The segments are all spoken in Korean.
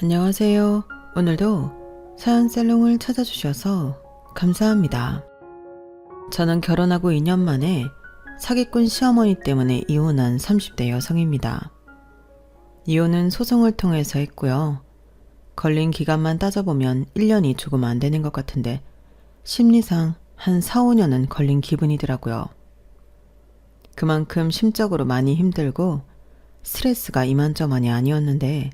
안녕하세요. 오늘도 사연살롱을 찾아주셔서 감사합니다. 저는 결혼하고 2년 만에 사기꾼 시어머니 때문에 이혼한 30대 여성입니다. 이혼은 소송을 통해서 했고요. 걸린 기간만 따져보면 1년이 조금 안 되는 것 같은데 심리상 한 4, 5년은 걸린 기분이더라고요. 그만큼 심적으로 많이 힘들고 스트레스가 이만저만이 아니었는데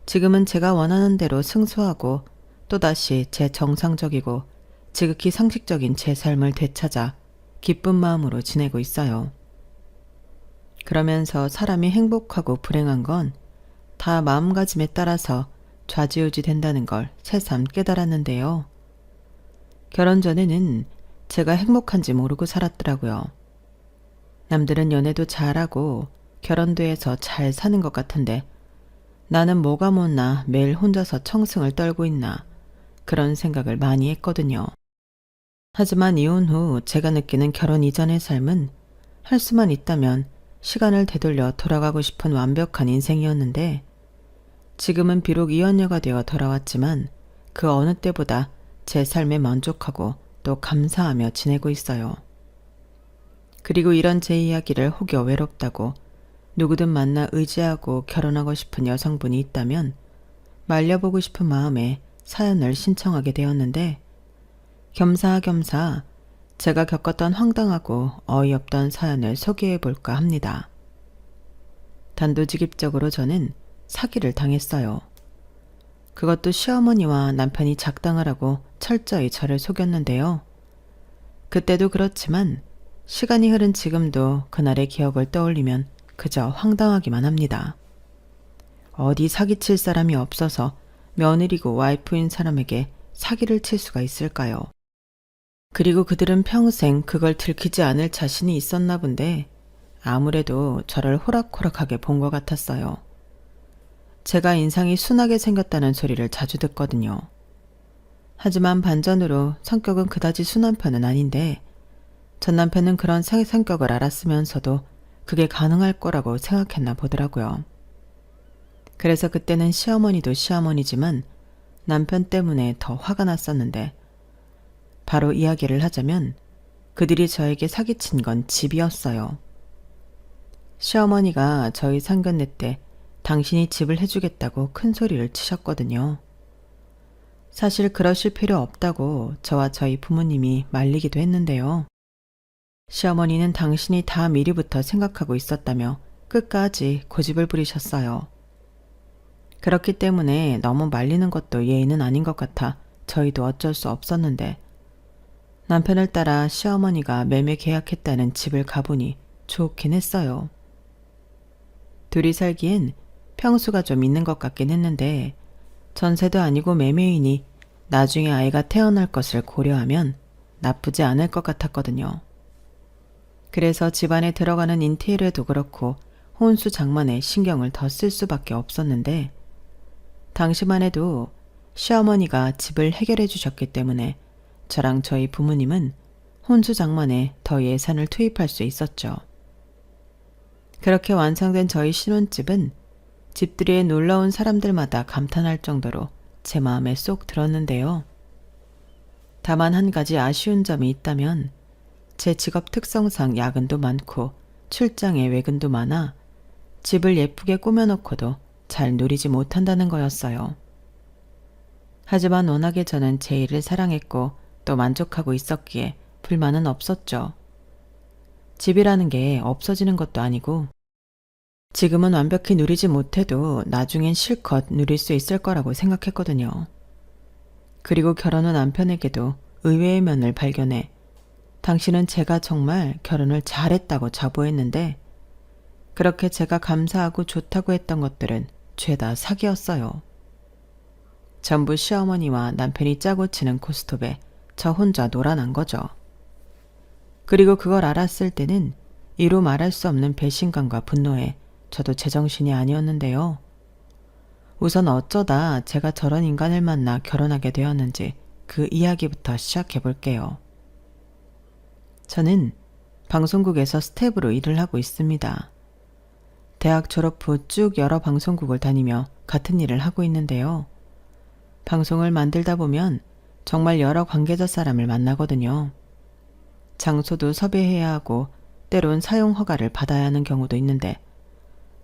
지금은 제가 원하는 대로 승소하고 또다시 제 정상적이고 지극히 상식적인 제 삶을 되찾아 기쁜 마음으로 지내고 있어요. 그러면서 사람이 행복하고 불행한 건 다 마음가짐에 따라서 좌지우지 된다는 걸 새삼 깨달았는데요. 결혼 전에는 제가 행복한지 모르고 살았더라고요. 남들은 연애도 잘하고 결혼도 해서 잘 사는 것 같은데 나는 뭐가 못나 매일 혼자서 청승을 떨고 있나 그런 생각을 많이 했거든요. 하지만 이혼 후 제가 느끼는 결혼 이전의 삶은 할 수만 있다면 시간을 되돌려 돌아가고 싶은 완벽한 인생이었는데 지금은 비록 이혼녀가 되어 돌아왔지만 그 어느 때보다 제 삶에 만족하고 또 감사하며 지내고 있어요. 그리고 이런 제 이야기를 혹여 외롭다고 누구든 만나 의지하고 결혼하고 싶은 여성분이 있다면 말려보고 싶은 마음에 사연을 신청하게 되었는데 겸사겸사 제가 겪었던 황당하고 어이없던 사연을 소개해볼까 합니다. 단도직입적으로 저는 사기를 당했어요. 그것도 시어머니와 남편이 작당을 하고 철저히 저를 속였는데요. 그때도 그렇지만 시간이 흐른 지금도 그날의 기억을 떠올리면 그저 황당하기만 합니다. 어디 사기칠 사람이 없어서 며느리고 와이프인 사람에게 사기를 칠 수가 있을까요? 그리고 그들은 평생 그걸 들키지 않을 자신이 있었나 본데 아무래도 저를 호락호락하게 본 것 같았어요. 제가 인상이 순하게 생겼다는 소리를 자주 듣거든요. 하지만 반전으로 성격은 그다지 순한 편은 아닌데 전 남편은 그런 성격을 알았으면서도 그게 가능할 거라고 생각했나 보더라고요. 그래서 그때는 시어머니도 시어머니지만 남편 때문에 더 화가 났었는데 바로 이야기를 하자면 그들이 저에게 사기친 건 집이었어요. 시어머니가 저희 상견례 때 당신이 집을 해주겠다고 큰 소리를 치셨거든요. 사실 그러실 필요 없다고 저와 저희 부모님이 말리기도 했는데요. 시어머니는 당신이 다 미리부터 생각하고 있었다며 끝까지 고집을 부리셨어요. 그렇기 때문에 너무 말리는 것도 예의는 아닌 것 같아 저희도 어쩔 수 없었는데 남편을 따라 시어머니가 매매 계약했다는 집을 가보니 좋긴 했어요. 둘이 살기엔 평수가 좀 있는 것 같긴 했는데 전세도 아니고 매매이니 나중에 아이가 태어날 것을 고려하면 나쁘지 않을 것 같았거든요. 그래서 집안에 들어가는 인테리어도 그렇고 혼수 장만에 신경을 더 쓸 수밖에 없었는데 당시만 해도 시어머니가 집을 해결해 주셨기 때문에 저랑 저희 부모님은 혼수 장만에 더 예산을 투입할 수 있었죠. 그렇게 완성된 저희 신혼집은 집들이에 놀러온 사람들마다 감탄할 정도로 제 마음에 쏙 들었는데요. 다만 한 가지 아쉬운 점이 있다면 제 직업 특성상 야근도 많고 출장에 외근도 많아 집을 예쁘게 꾸며놓고도 잘 누리지 못한다는 거였어요. 하지만 워낙에 저는 제 일을 사랑했고 또 만족하고 있었기에 불만은 없었죠. 집이라는 게 없어지는 것도 아니고 지금은 완벽히 누리지 못해도 나중엔 실컷 누릴 수 있을 거라고 생각했거든요. 그리고 결혼 후 남편에게도 의외의 면을 발견해 당신은 제가 정말 결혼을 잘했다고 자부했는데 그렇게 제가 감사하고 좋다고 했던 것들은 죄다 사기였어요. 전부 시어머니와 남편이 짜고 치는 고스톱에 저 혼자 놀아난 거죠. 그리고 그걸 알았을 때는 이루 말할 수 없는 배신감과 분노에 저도 제정신이 아니었는데요. 우선 어쩌다 제가 저런 인간을 만나 결혼하게 되었는지 그 이야기부터 시작해 볼게요. 저는 방송국에서 스텝으로 일을 하고 있습니다. 대학 졸업 후 쭉 여러 방송국을 다니며 같은 일을 하고 있는데요. 방송을 만들다 보면 정말 여러 관계자 사람을 만나거든요. 장소도 섭외해야 하고 때론 사용 허가를 받아야 하는 경우도 있는데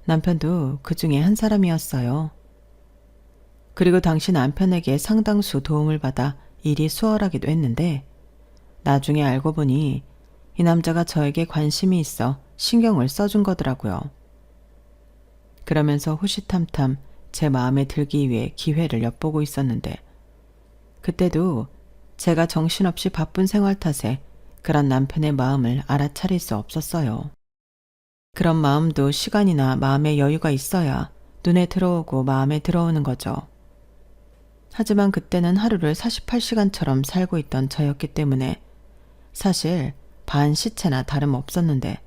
남편도 그 중에 한 사람이었어요. 그리고 당시 남편에게 상당수 도움을 받아 일이 수월하기도 했는데 나중에 알고 보니 이 남자가 저에게 관심이 있어 신경을 써준 거더라고요. 그러면서 호시탐탐 제 마음에 들기 위해 기회를 엿보고 있었는데 그때도 제가 정신없이 바쁜 생활 탓에 그런 남편의 마음을 알아차릴 수 없었어요. 그런 마음도 시간이나 마음의 여유가 있어야 눈에 들어오고 마음에 들어오는 거죠. 하지만 그때는 하루를 48시간처럼 살고 있던 저였기 때문에 사실 반 시체나 다름없었는데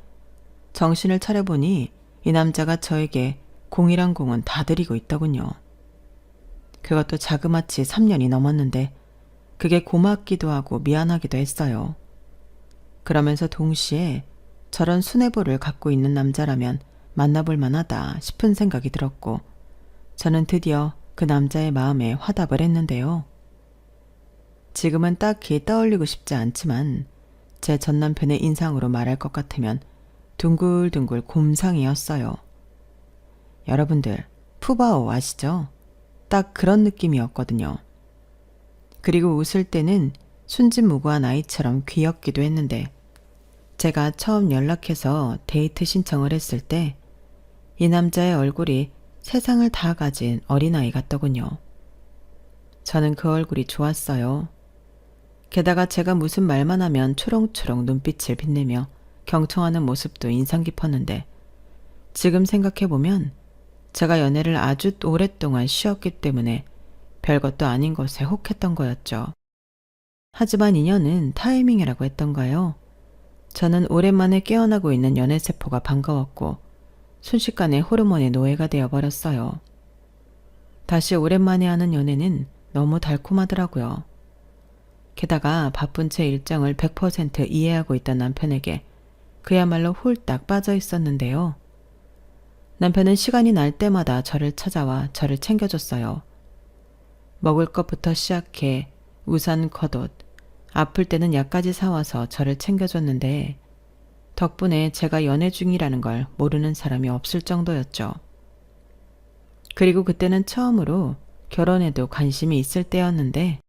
정신을 차려보니 이 남자가 저에게 공이란 공은 다 들이고 있더군요. 그것도 자그마치 3년이 넘었는데 그게 고맙기도 하고 미안하기도 했어요. 그러면서 동시에 저런 수뇌부를 갖고 있는 남자라면 만나볼 만하다 싶은 생각이 들었고 저는 드디어 그 남자의 마음에 화답을 했는데요. 지금은 딱히 떠올리고 싶지 않지만 제 전남편의 인상으로 말할 것 같으면 둥글둥글 곰상이었어요. 여러분들 푸바오 아시죠? 딱 그런 느낌이었거든요. 그리고 웃을 때는 순진무구한 아이처럼 귀엽기도 했는데 제가 처음 연락해서 데이트 신청을 했을 때 이 남자의 얼굴이 세상을 다 가진 어린아이 같더군요. 저는 그 얼굴이 좋았어요. 게다가 제가 무슨 말만 하면 초롱초롱 눈빛을 빛내며 경청하는 모습도 인상 깊었는데 지금 생각해보면 제가 연애를 아주 오랫동안 쉬었기 때문에 별것도 아닌 것에 혹했던 거였죠. 하지만 인연은 타이밍이라고 했던가요? 저는 오랜만에 깨어나고 있는 연애세포가 반가웠고 순식간에 호르몬의 노예가 되어버렸어요. 다시 오랜만에 하는 연애는 너무 달콤하더라고요. 게다가 바쁜 제 일정을 100% 이해하고 있던 남편에게 그야말로 홀딱 빠져 있었는데요. 남편은 시간이 날 때마다 저를 찾아와 저를 챙겨줬어요. 먹을 것부터 시작해 우산, 겉옷, 아플 때는 약까지 사와서 저를 챙겨줬는데 덕분에 제가 연애 중이라는 걸 모르는 사람이 없을 정도였죠. 그리고 그때는 처음으로 결혼에도 관심이 있을 때였는데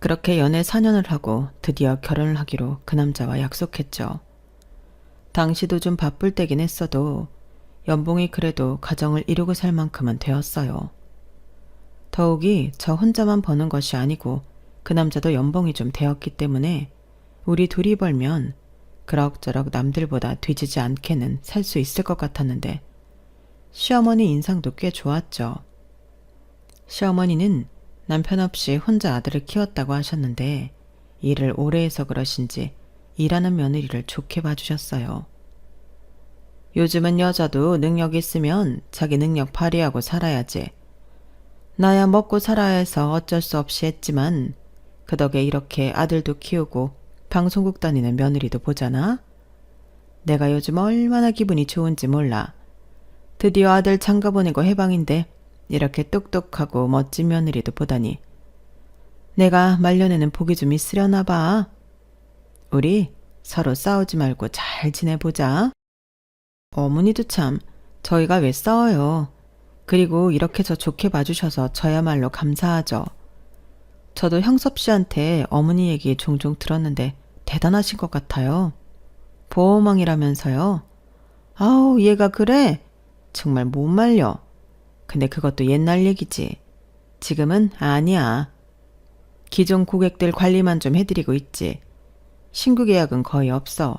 그렇게 연애 4년을 하고 드디어 결혼을 하기로 그 남자와 약속했죠. 당시도 좀 바쁠 때긴 했어도 연봉이 그래도 가정을 이루고 살 만큼은 되었어요. 더욱이 저 혼자만 버는 것이 아니고 그 남자도 연봉이 좀 되었기 때문에 우리 둘이 벌면 그럭저럭 남들보다 뒤지지 않게는 살 수 있을 것 같았는데 시어머니 인상도 꽤 좋았죠. 시어머니는 남편 없이 혼자 아들을 키웠다고 하셨는데 일을 오래 해서 그러신지 일하는 며느리를 좋게 봐주셨어요. 요즘은 여자도 능력 있으면 자기 능력 발휘하고 살아야지. 나야 먹고 살아야 해서 어쩔 수 없이 했지만 그 덕에 이렇게 아들도 키우고 방송국 다니는 며느리도 보잖아. 내가 요즘 얼마나 기분이 좋은지 몰라. 드디어 아들 장가 보내고 해방인데 이렇게 똑똑하고 멋진 며느리도 보다니. 내가 말년에는 복이 좀 있으려나 봐. 우리 서로 싸우지 말고 잘 지내보자. 어머니도 참 저희가 왜 싸워요. 그리고 이렇게 저 좋게 봐주셔서 저야말로 감사하죠. 저도 형섭 씨한테 어머니 얘기 종종 들었는데 대단하신 것 같아요. 보호망이라면서요. 아우 얘가 그래? 정말 못 말려. 근데 그것도 옛날 얘기지. 지금은 아니야. 기존 고객들 관리만 좀 해드리고 있지. 신규 계약은 거의 없어.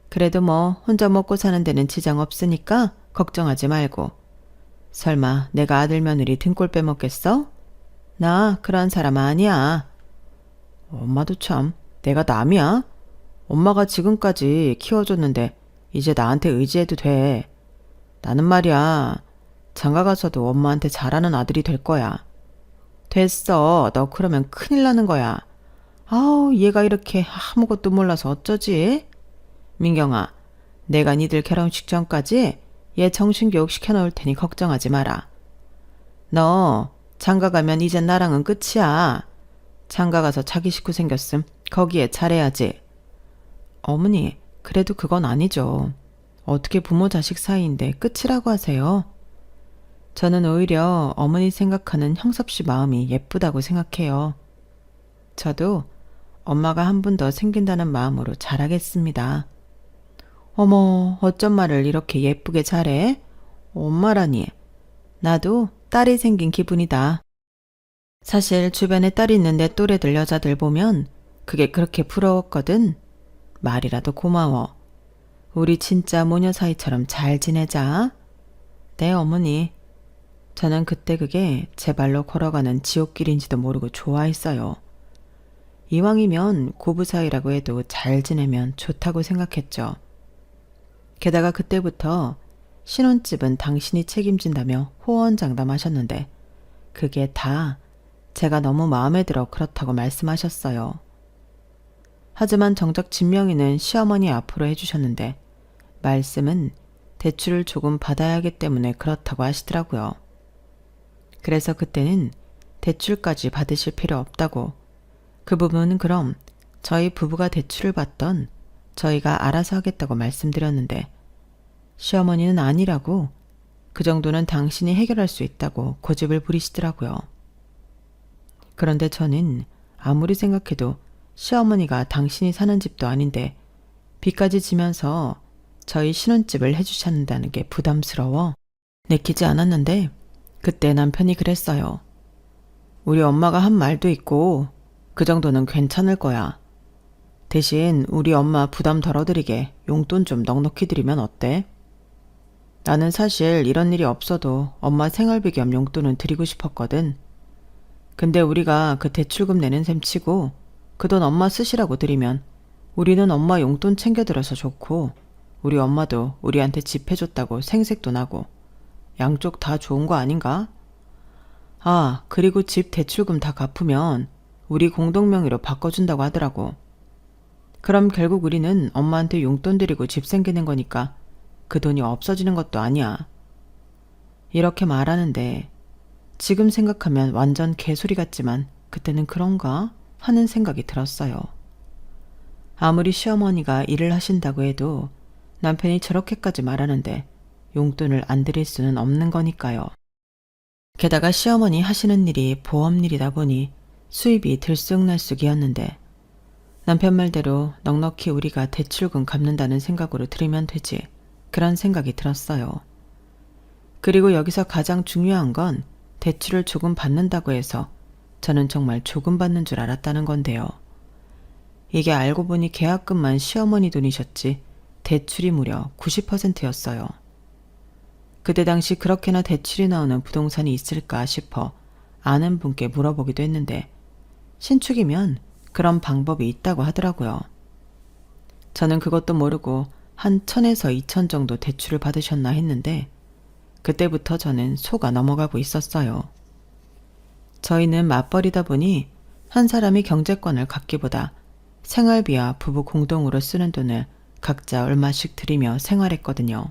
그래도 뭐 혼자 먹고 사는 데는 지장 없으니까 걱정하지 말고. 설마 내가 아들 며느리 등골 빼먹겠어? 나 그런 사람 아니야. 엄마도 참 내가 남이야? 엄마가 지금까지 키워줬는데 이제 나한테 의지해도 돼. 나는 말이야 장가 가서도 엄마한테 잘하는 아들이 될 거야. 됐어. 너 그러면 큰일 나는 거야. 아우 얘가 이렇게 아무것도 몰라서 어쩌지? 민경아, 내가 니들 결혼식 전까지 얘 정신교육 시켜놓을 테니 걱정하지 마라. 너 장가 가면 이젠 나랑은 끝이야. 장가 가서 자기 식구 생겼음 거기에 잘해야지. 어머니, 그래도 그건 아니죠. 어떻게 부모 자식 사이인데 끝이라고 하세요? 저는 오히려 어머니 생각하는 형섭 씨 마음이 예쁘다고 생각해요. 저도 엄마가 한 분 더 생긴다는 마음으로 잘하겠습니다. 어머, 어쩜 말을 이렇게 예쁘게 잘해? 엄마라니. 나도 딸이 생긴 기분이다. 사실 주변에 딸이 있는 내 또래들 여자들 보면 그게 그렇게 부러웠거든. 말이라도 고마워. 우리 진짜 모녀 사이처럼 잘 지내자. 네, 어머니. 저는 그때 그게 제 발로 걸어가는 지옥길인지도 모르고 좋아했어요. 이왕이면 고부 사이라고 해도 잘 지내면 좋다고 생각했죠. 게다가 그때부터 신혼집은 당신이 책임진다며 호언장담하셨는데 그게 다 제가 너무 마음에 들어 그렇다고 말씀하셨어요. 하지만 정작 진명이는 시어머니 앞으로 해주셨는데 말씀은 대출을 조금 받아야 하기 때문에 그렇다고 하시더라고요. 그래서 그때는 대출까지 받으실 필요 없다고, 그 부분은 그럼 저희 부부가 대출을 받던 저희가 알아서 하겠다고 말씀드렸는데 시어머니는 아니라고, 그 정도는 당신이 해결할 수 있다고 고집을 부리시더라고요. 그런데 저는 아무리 생각해도 시어머니가 당신이 사는 집도 아닌데 빚까지 지면서 저희 신혼집을 해주셨다는 게 부담스러워 내키지 않았는데 그때 남편이 그랬어요. 우리 엄마가 한 말도 있고 그 정도는 괜찮을 거야. 대신 우리 엄마 부담 덜어드리게 용돈 좀 넉넉히 드리면 어때? 나는 사실 이런 일이 없어도 엄마 생활비 겸 용돈은 드리고 싶었거든. 근데 우리가 그 대출금 내는 셈 치고 그 돈 엄마 쓰시라고 드리면 우리는 엄마 용돈 챙겨드려서 좋고 우리 엄마도 우리한테 집 해줬다고 생색도 나고 양쪽 다 좋은 거 아닌가? 아, 그리고 집 대출금 다 갚으면 우리 공동명의로 바꿔준다고 하더라고. 그럼 결국 우리는 엄마한테 용돈 드리고 집 생기는 거니까 그 돈이 없어지는 것도 아니야. 이렇게 말하는데 지금 생각하면 완전 개소리 같지만 그때는 그런가 하는 생각이 들었어요. 아무리 시어머니가 일을 하신다고 해도 남편이 저렇게까지 말하는데 용돈을 안 드릴 수는 없는 거니까요. 게다가 시어머니 하시는 일이 보험 일이다 보니 수입이 들쑥날쑥이었는데 남편 말대로 넉넉히 우리가 대출금 갚는다는 생각으로 들으면 되지, 그런 생각이 들었어요. 그리고 여기서 가장 중요한 건 대출을 조금 받는다고 해서 저는 정말 조금 받는 줄 알았다는 건데요. 이게 알고 보니 계약금만 시어머니 돈이셨지 대출이 무려 90%였어요. 그때 당시 그렇게나 대출이 나오는 부동산이 있을까 싶어 아는 분께 물어보기도 했는데 신축이면 그런 방법이 있다고 하더라고요. 저는 그것도 모르고 한 1000에서 2000 정도 대출을 받으셨나 했는데 그때부터 저는 속아 넘어가고 있었어요. 저희는 맞벌이다 보니 한 사람이 경제권을 갖기보다 생활비와 부부 공동으로 쓰는 돈을 각자 얼마씩 들이며 생활했거든요.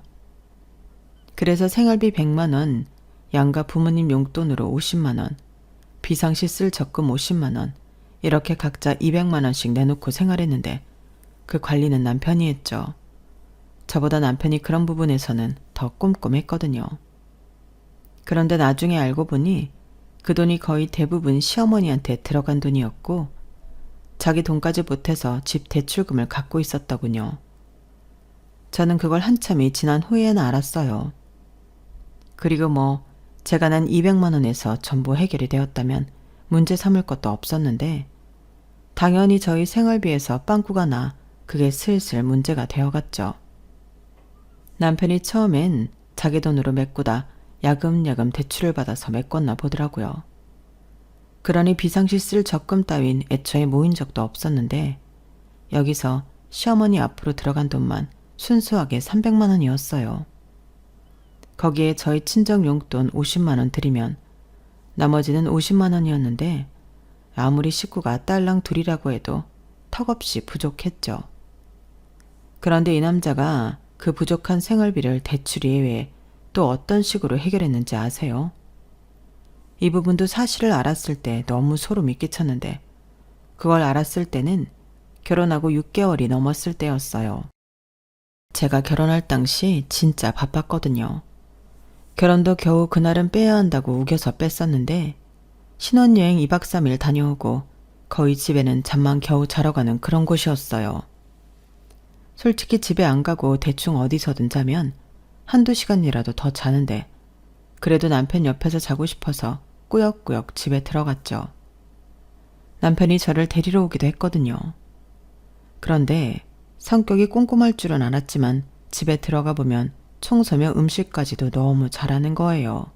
그래서 생활비 100만 원, 양가 부모님 용돈으로 50만 원, 비상시 쓸 적금 50만 원, 이렇게 각자 200만 원씩 내놓고 생활했는데 그 관리는 남편이 했죠. 저보다 남편이 그런 부분에서는 더 꼼꼼했거든요. 그런데 나중에 알고 보니 그 돈이 거의 대부분 시어머니한테 들어간 돈이었고 자기 돈까지 보태서 집 대출금을 갖고 있었더군요. 저는 그걸 한참이 지난 후에나 알았어요. 그리고 뭐 제가 난 200만 원에서 전부 해결이 되었다면 문제 삼을 것도 없었는데 당연히 저희 생활비에서 빵꾸가 나 그게 슬슬 문제가 되어갔죠. 남편이 처음엔 자기 돈으로 메꾸다 야금야금 대출을 받아서 메꿨나 보더라고요. 그러니 비상시 쓸 적금 따윈 애초에 모인 적도 없었는데 여기서 시어머니 앞으로 들어간 돈만 순수하게 300만 원이었어요. 거기에 저희 친정 용돈 50만 원 드리면 나머지는 50만 원이었는데 아무리 식구가 딸랑 둘이라고 해도 턱없이 부족했죠. 그런데 이 남자가 그 부족한 생활비를 대출 이외에 또 어떤 식으로 해결했는지 아세요? 이 부분도 사실을 알았을 때 너무 소름이 끼쳤는데 그걸 알았을 때는 결혼하고 6개월이 넘었을 때였어요. 제가 결혼할 당시 진짜 바빴거든요. 결혼도 겨우 그날은 빼야 한다고 우겨서 뺐었는데 신혼여행 2박 3일 다녀오고 거의 집에는 잠만 겨우 자러 가는 그런 곳이었어요. 솔직히 집에 안 가고 대충 어디서든 자면 한두 시간이라도 더 자는데 그래도 남편 옆에서 자고 싶어서 꾸역꾸역 집에 들어갔죠. 남편이 저를 데리러 오기도 했거든요. 그런데 성격이 꼼꼼할 줄은 알았지만 집에 들어가 보면 청소며 음식까지도 너무 잘하는 거예요.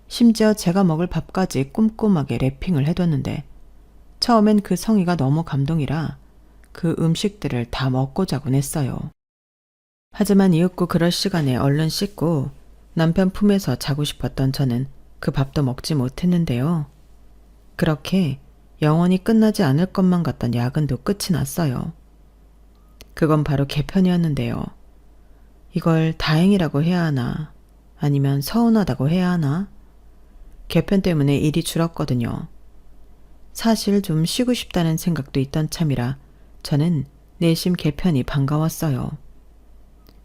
심지어 제가 먹을 밥까지 꼼꼼하게 랩핑을 해뒀는데 처음엔 그 성의가 너무 감동이라 그 음식들을 다 먹고 자곤 했어요. 하지만 이윽고 그럴 시간에 얼른 씻고 남편 품에서 자고 싶었던 저는 그 밥도 먹지 못했는데요. 그렇게 영원히 끝나지 않을 것만 같던 야근도 끝이 났어요. 그건 바로 개편이었는데요. 이걸 다행이라고 해야 하나 아니면 서운하다고 해야 하나? 개편 때문에 일이 줄었거든요. 사실 좀 쉬고 싶다는 생각도 있던 참이라 저는 내심 개편이 반가웠어요.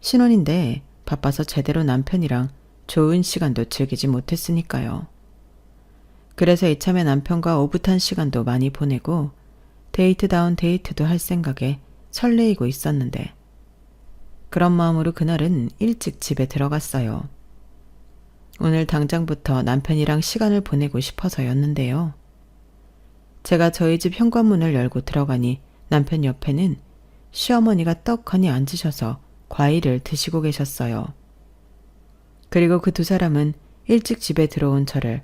신혼인데 바빠서 제대로 남편이랑 좋은 시간도 즐기지 못했으니까요. 그래서 이참에 남편과 오붓한 시간도 많이 보내고 데이트다운 데이트도 할 생각에 설레이고 있었는데 그런 마음으로 그날은 일찍 집에 들어갔어요. 오늘 당장부터 남편이랑 시간을 보내고 싶어서였는데요. 제가 저희 집 현관문을 열고 들어가니 남편 옆에는 시어머니가 떡하니 앉으셔서 과일을 드시고 계셨어요. 그리고 그 두 사람은 일찍 집에 들어온 저를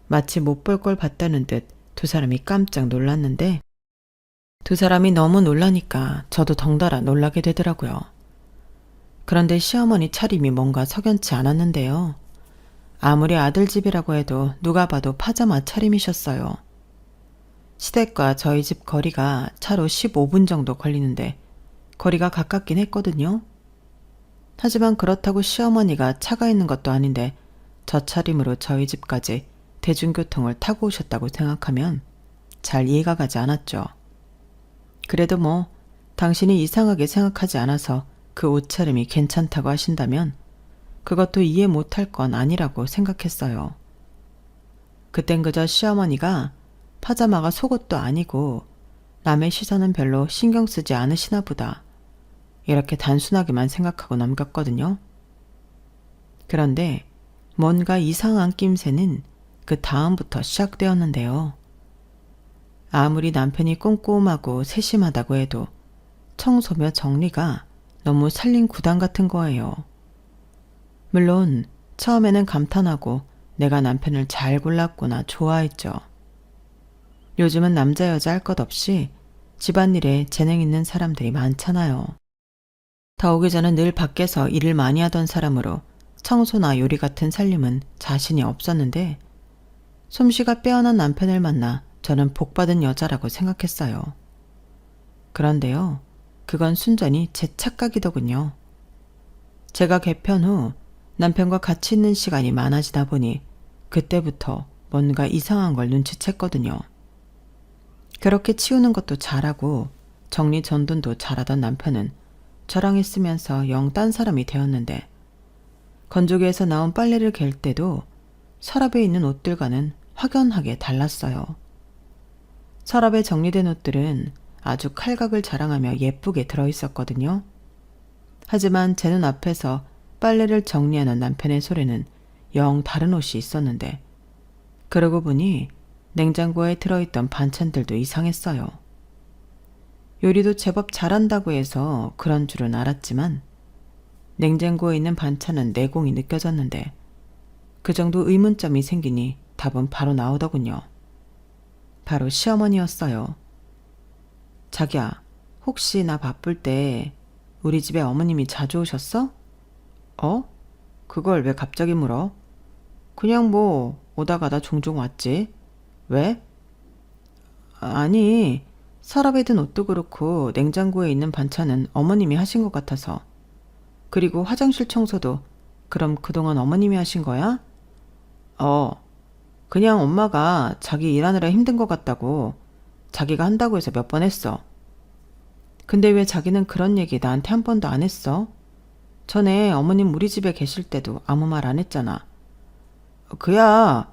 마치 못 볼 걸 봤다는 듯 두 사람이 깜짝 놀랐는데 두 사람이 너무 놀라니까 저도 덩달아 놀라게 되더라고요. 그런데 시어머니 차림이 뭔가 석연치 않았는데요. 아무리 아들 집이라고 해도 누가 봐도 파자마 차림이셨어요. 시댁과 저희 집 거리가 차로 15분 정도 걸리는데 거리가 가깝긴 했거든요. 하지만 그렇다고 시어머니가 차가 있는 것도 아닌데 저 차림으로 저희 집까지 대중교통을 타고 오셨다고 생각하면 잘 이해가 가지 않았죠. 그래도 뭐 당신이 이상하게 생각하지 않아서 그 옷차림이 괜찮다고 하신다면 그것도 이해 못할 건 아니라고 생각했어요. 그땐 그저 시어머니가 파자마가 속옷도 아니고 남의 시선은 별로 신경 쓰지 않으시나 보다. 이렇게 단순하게만 생각하고 넘겼거든요. 그런데 뭔가 이상한 낌새는 그 다음부터 시작되었는데요. 아무리 남편이 꼼꼼하고 세심하다고 해도 청소며 정리가 너무 살림 구단 같은 거예요. 물론 처음에는 감탄하고 내가 남편을 잘 골랐구나 좋아했죠. 요즘은 남자 여자 할 것 없이 집안일에 재능 있는 사람들이 많잖아요. 더오기 전엔 늘 밖에서 일을 많이 하던 사람으로 청소나 요리 같은 살림은 자신이 없었는데 솜씨가 빼어난 남편을 만나 저는 복받은 여자라고 생각했어요. 그런데요, 그건 순전히 제 착각이더군요. 제가 개편 후 남편과 같이 있는 시간이 많아지다 보니 그때부터 뭔가 이상한 걸 눈치챘거든요. 그렇게 치우는 것도 잘하고 정리전돈도 잘하던 남편은 저랑 있으면서 영 딴 사람이 되었는데 건조기에서 나온 빨래를 갤 때도 서랍에 있는 옷들과는 확연하게 달랐어요. 서랍에 정리된 옷들은 아주 칼각을 자랑하며 예쁘게 들어있었거든요. 하지만 제 눈앞에서 빨래를 정리하는 남편의 손에는 영 다른 옷이 있었는데 그러고 보니 냉장고에 들어있던 반찬들도 이상했어요. 요리도 제법 잘한다고 해서 그런 줄은 알았지만 냉장고에 있는 반찬은 내공이 느껴졌는데 그 정도 의문점이 생기니 답은 바로 나오더군요. 바로 시어머니였어요. 자기야, 혹시 나 바쁠 때 우리 집에 어머님이 자주 오셨어? 어? 그걸 왜 갑자기 물어? 그냥 뭐 오다 가다 종종 왔지. 왜? 아니, 서랍에 든 옷도 그렇고 냉장고에 있는 반찬은 어머님이 하신 것 같아서. 그리고 화장실 청소도 그럼 그동안 어머님이 하신 거야? 그냥 엄마가 자기 일하느라 힘든 것 같다고 자기가 한다고 해서 몇 번 했어. 근데 왜 자기는 그런 얘기 나한테 한 번도 안 했어? 전에 어머님 우리 집에 계실 때도 아무 말 안 했잖아. 그야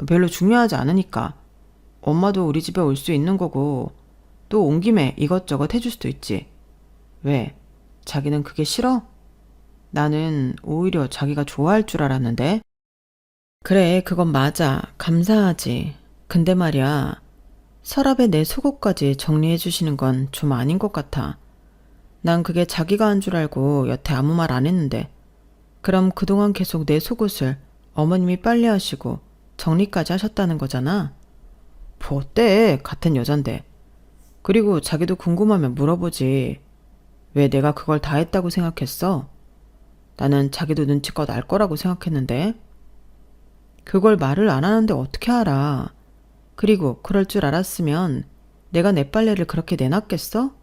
별로 중요하지 않으니까. 엄마도 우리 집에 올 수 있는 거고 또 온 김에 이것저것 해줄 수도 있지. 왜? 자기는 그게 싫어? 나는 오히려 자기가 좋아할 줄 알았는데. 그래, 그건 맞아. 감사하지. 근데 말이야, 서랍에 내 속옷까지 정리해 주시는 건 좀 아닌 것 같아. 난 그게 자기가 한 줄 알고 여태 아무 말 안 했는데. 그럼 그동안 계속 내 속옷을 어머님이 빨래하시고 정리까지 하셨다는 거잖아. 뭐 어때? 같은 여잔데. 그리고 자기도 궁금하면 물어보지. 왜 내가 그걸 다 했다고 생각했어? 나는 자기도 눈치껏 알 거라고 생각했는데. 그걸 말을 안 하는데 어떻게 알아? 그리고 그럴 줄 알았으면 내가 내 빨래를 그렇게 내놨겠어?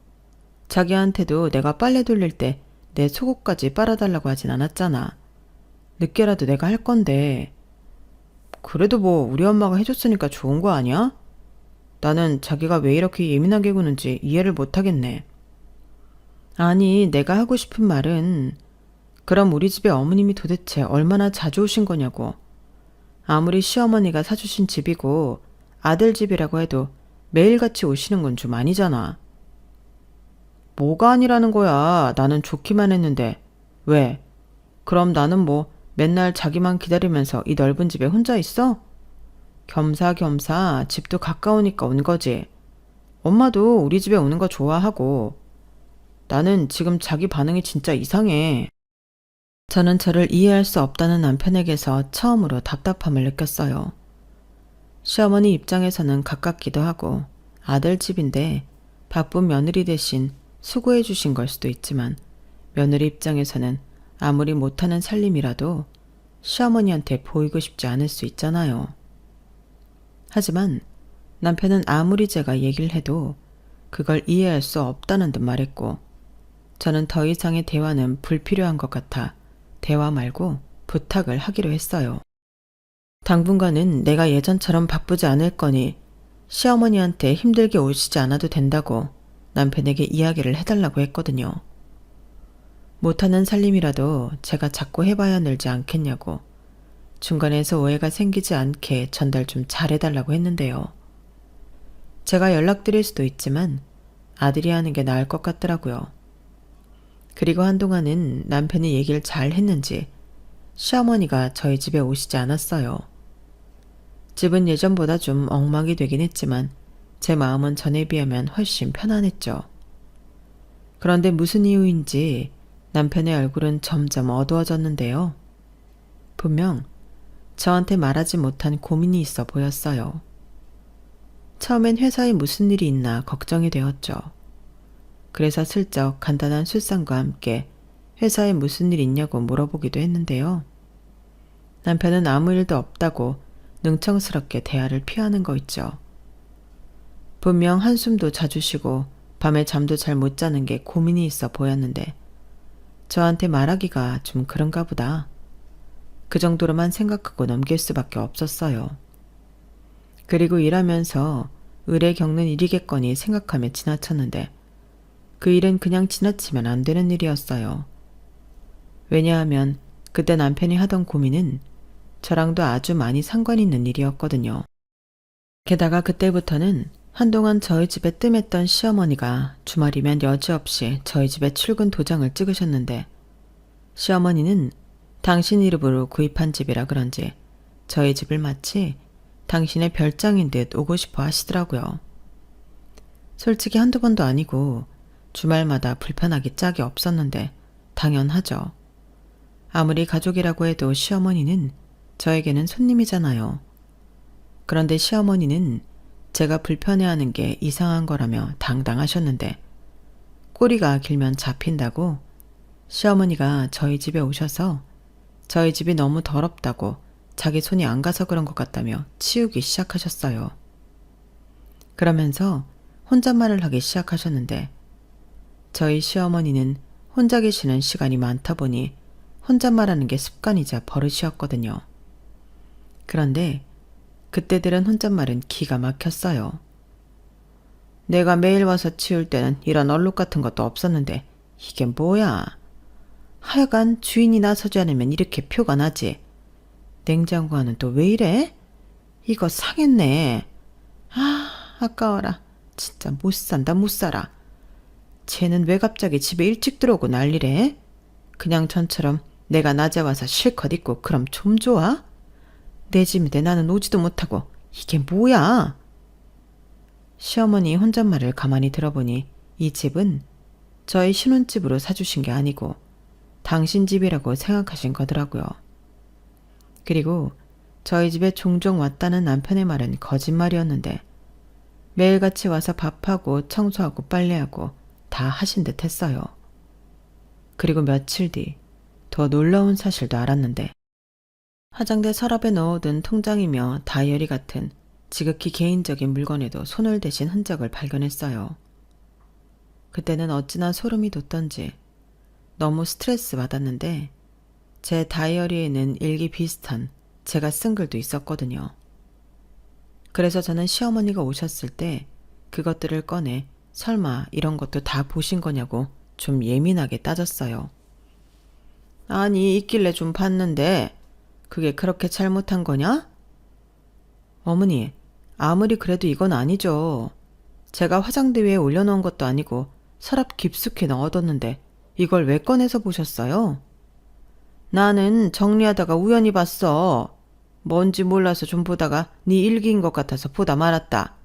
자기한테도 내가 빨래 돌릴 때 내 속옷까지 빨아달라고 하진 않았잖아. 늦게라도 내가 할 건데. 그래도 뭐 우리 엄마가 해줬으니까 좋은 거 아니야? 나는 자기가 왜 이렇게 예민하게 구는지 이해를 못하겠네. 아니, 내가 하고 싶은 말은 그럼 우리 집에 어머님이 도대체 얼마나 자주 오신 거냐고. 아무리 시어머니가 사주신 집이고 아들 집이라고 해도 매일같이 오시는 건 좀 아니잖아. 뭐가 아니라는 거야. 나는 좋기만 했는데. 왜? 그럼 나는 뭐 맨날 자기만 기다리면서 이 넓은 집에 혼자 있어? 겸사겸사 집도 가까우니까 온 거지. 엄마도 우리 집에 오는 거 좋아하고. 나는 지금 자기 반응이 진짜 이상해. 저는 저를 이해할 수 없다는 남편에게서 처음으로 답답함을 느꼈어요. 시어머니 입장에서는 가깝기도 하고 아들 집인데 바쁜 며느리 대신 수고해 주신 걸 수도 있지만 며느리 입장에서는 아무리 못하는 살림이라도 시어머니한테 보이고 싶지 않을 수 있잖아요. 하지만 남편은 아무리 제가 얘기를 해도 그걸 이해할 수 없다는 듯 말했고 저는 더 이상의 대화는 불필요한 것 같아 대화 말고 부탁을 하기로 했어요. 당분간은 내가 예전처럼 바쁘지 않을 거니 시어머니한테 힘들게 오시지 않아도 된다고 남편에게 이야기를 해달라고 했거든요. 못하는 살림이라도 제가 자꾸 해봐야 늘지 않겠냐고 중간에서 오해가 생기지 않게 전달 좀 잘해달라고 했는데요. 제가 연락드릴 수도 있지만 아들이 하는 게 나을 것 같더라고요. 그리고 한동안은 남편이 얘기를 잘 했는지 시어머니가 저희 집에 오시지 않았어요. 집은 예전보다 좀 엉망이 되긴 했지만 제 마음은 전에 비하면 훨씬 편안했죠. 그런데 무슨 이유인지 남편의 얼굴은 점점 어두워졌는데요. 분명 저한테 말하지 못한 고민이 있어 보였어요. 처음엔 회사에 무슨 일이 있나 걱정이 되었죠. 그래서 슬쩍 간단한 술상과 함께 회사에 무슨 일 있냐고 물어보기도 했는데요. 남편은 아무 일도 없다고 능청스럽게 대화를 피하는 거 있죠. 분명 한숨도 자주 쉬고 밤에 잠도 잘 못 자는 게 고민이 있어 보였는데 저한테 말하기가 좀 그런가 보다. 그 정도로만 생각하고 넘길 수밖에 없었어요. 그리고 일하면서 을에 겪는 일이겠거니 생각하며 지나쳤는데 그 일은 그냥 지나치면 안 되는 일이었어요. 왜냐하면 그때 남편이 하던 고민은 저랑도 아주 많이 상관 있는 일이었거든요. 게다가 그때부터는 한동안 저희 집에 뜸했던 시어머니가 주말이면 여지없이 저희 집에 출근 도장을 찍으셨는데 시어머니는 당신 이름으로 구입한 집이라 그런지 저희 집을 마치 당신의 별장인 듯 오고 싶어 하시더라고요. 솔직히 한두 번도 아니고 주말마다 불편하기 짝이 없었는데 당연하죠. 아무리 가족이라고 해도 시어머니는 저에게는 손님이잖아요. 그런데 시어머니는 제가 불편해하는 게 이상한 거라며 당당하셨는데 꼬리가 길면 잡힌다고 시어머니가 저희 집에 오셔서 저희 집이 너무 더럽다고 자기 손이 안 가서 그런 것 같다며 치우기 시작하셨어요. 그러면서 혼잣말을 하기 시작하셨는데 저희 시어머니는 혼자 계시는 시간이 많다 보니 혼잣말하는 게 습관이자 버릇이었거든요. 그런데 그때 들은 혼잣말은 기가 막혔어요. 내가 매일 와서 치울 때는 이런 얼룩 같은 것도 없었는데 이게 뭐야? 하여간 주인이 나서지 않으면 이렇게 표가 나지. 냉장고 안은 또 왜 이래? 이거 상했네. 아, 아까워라. 진짜 못 산다, 못 살아. 쟤는 왜 갑자기 집에 일찍 들어오고 난리래? 그냥 전처럼 내가 낮에 와서 실컷 입고 그럼 좀 좋아? 내 집인데 나는 오지도 못하고 이게 뭐야? 시어머니 혼잣말을 가만히 들어보니 이 집은 저희 신혼집으로 사주신 게 아니고 당신 집이라고 생각하신 거더라고요. 그리고 저희 집에 종종 왔다는 남편의 말은 거짓말이었는데 매일같이 와서 밥하고 청소하고 빨래하고 다 하신 듯 했어요. 그리고 며칠 뒤 더 놀라운 사실도 알았는데 화장대 서랍에 넣어둔 통장이며 다이어리 같은 지극히 개인적인 물건에도 손을 대신 흔적을 발견했어요. 그때는 어찌나 소름이 돋던지 너무 스트레스 받았는데 제 다이어리에는 일기 비슷한 제가 쓴 글도 있었거든요. 그래서 저는 시어머니가 오셨을 때 그것들을 꺼내 설마 이런 것도 다 보신 거냐고 좀 예민하게 따졌어요. 아니, 있길래 좀 봤는데 그게 그렇게 잘못한 거냐? 어머니, 아무리 그래도 이건 아니죠. 제가 화장대 위에 올려놓은 것도 아니고 서랍 깊숙이 넣어뒀는데 이걸 왜 꺼내서 보셨어요? 나는 정리하다가 우연히 봤어. 뭔지 몰라서 좀 보다가 네 일기인 것 같아서 보다 말았다.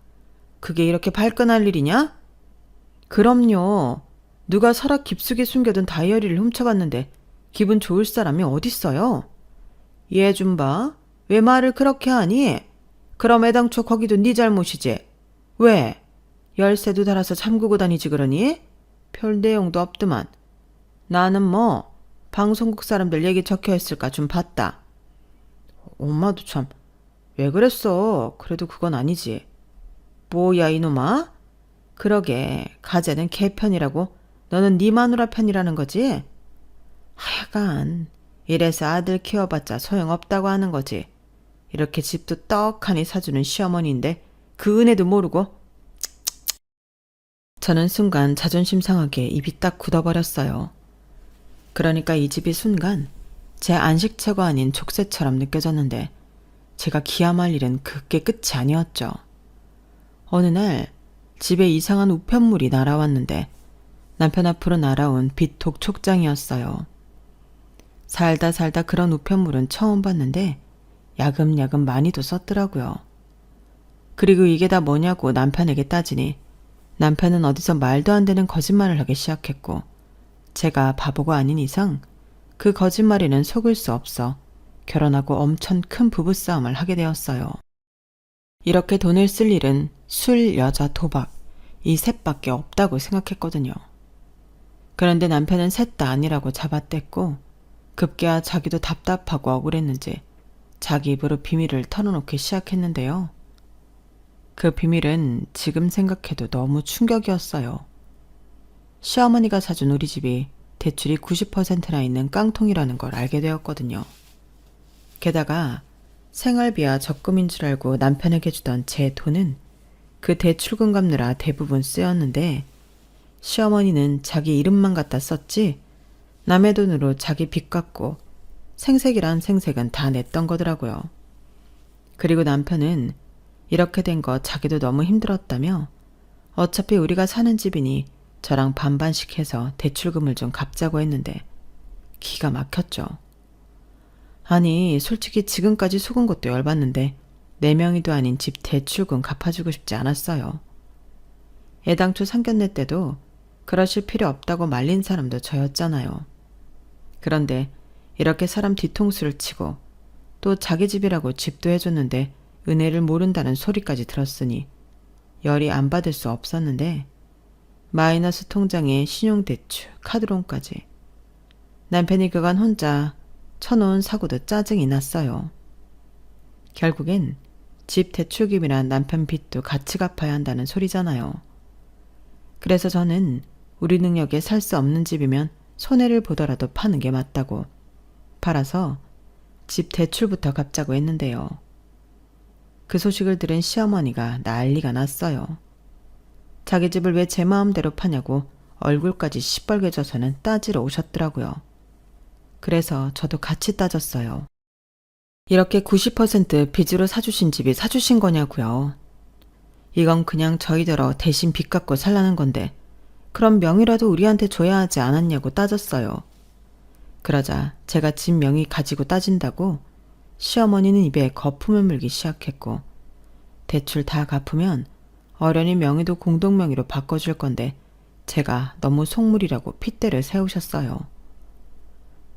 그게 이렇게 발끈할 일이냐? 그럼요. 누가 서랍 깊숙이 숨겨둔 다이어리를 훔쳐갔는데 기분 좋을 사람이 어딨어요? 얘 좀 봐. 왜 말을 그렇게 하니? 그럼 애당초 거기도 네 잘못이지. 왜? 열쇠도 달아서 잠그고 다니지 그러니? 별 내용도 없더만. 나는 뭐 방송국 사람들 얘기 적혀있을까 좀 봤다. 엄마도 참 왜 그랬어? 그래도 그건 아니지. 뭐야 이놈아? 그러게 가재는 걔 편이라고 너는 네 마누라 편이라는 거지? 하여간 이래서 아들 키워봤자 소용없다고 하는 거지. 이렇게 집도 떡하니 사주는 시어머니인데 그 은혜도 모르고. 저는 순간 자존심 상하게 입이 딱 굳어버렸어요. 그러니까 이 집이 순간 제 안식처가 아닌 족쇄처럼 느껴졌는데 제가 기함할 일은 그게 끝이 아니었죠. 어느 날 집에 이상한 우편물이 날아왔는데 남편 앞으로 날아온 비톡 촉장이었어요. 살다 그런 우편물은 처음 봤는데 야금야금 많이도 썼더라고요. 그리고 이게 다 뭐냐고 남편에게 따지니 남편은 어디서 말도 안 되는 거짓말을 하기 시작했고 제가 바보가 아닌 이상 그 거짓말에는 속을 수 없어 결혼하고 엄청 큰 부부싸움을 하게 되었어요. 이렇게 돈을 쓸 일은 술, 여자, 도박 이 셋밖에 없다고 생각했거든요. 그런데 남편은 셋 다 아니라고 잡아댔고 급기야 자기도 답답하고 억울했는지 자기 입으로 비밀을 털어놓기 시작했는데요. 그 비밀은 지금 생각해도 너무 충격이었어요. 시어머니가 사준 우리 집이 대출이 90%나 있는 깡통이라는 걸 알게 되었거든요. 게다가 생활비와 적금인 줄 알고 남편에게 주던 제 돈은 그 대출금 갚느라 대부분 쓰였는데 시어머니는 자기 이름만 갖다 썼지 남의 돈으로 자기 빚 갚고 생색이란 생색은 다 냈던 거더라고요. 그리고 남편은 이렇게 된 거 자기도 너무 힘들었다며 어차피 우리가 사는 집이니 저랑 반반씩 해서 대출금을 좀 갚자고 했는데 기가 막혔죠. 아니 솔직히 지금까지 속은 것도 열받는데 4명이도 아닌 집 대출금 갚아주고 싶지 않았어요. 애당초 상견례 때도 그러실 필요 없다고 말린 사람도 저였잖아요. 그런데 이렇게 사람 뒤통수를 치고 또 자기 집이라고 집도 해줬는데 은혜를 모른다는 소리까지 들었으니 열이 안 받을 수 없었는데 마이너스 통장에 신용대출, 카드론까지 남편이 그간 혼자 쳐놓은 사고도 짜증이 났어요. 결국엔 집 대출금이란 남편 빚도 같이 갚아야 한다는 소리잖아요. 그래서 저는 우리 능력에 살 수 없는 집이면 손해를 보더라도 파는 게 맞다고 팔아서 집 대출부터 갚자고 했는데요. 그 소식을 들은 시어머니가 난리가 났어요. 자기 집을 왜 제 마음대로 파냐고 얼굴까지 시뻘개져서는 따지러 오셨더라고요. 그래서 저도 같이 따졌어요. 이렇게 90% 빚으로 사주신 집이 사주신 거냐고요. 이건 그냥 저희더러 대신 빚 갚고 살라는 건데 그럼 명의라도 우리한테 줘야 하지 않았냐고 따졌어요. 그러자 제가 집 명의 가지고 따진다고 시어머니는 입에 거품을 물기 시작했고 대출 다 갚으면 어련히 명의도 공동명의로 바꿔줄 건데 제가 너무 속물이라고 핏대를 세우셨어요.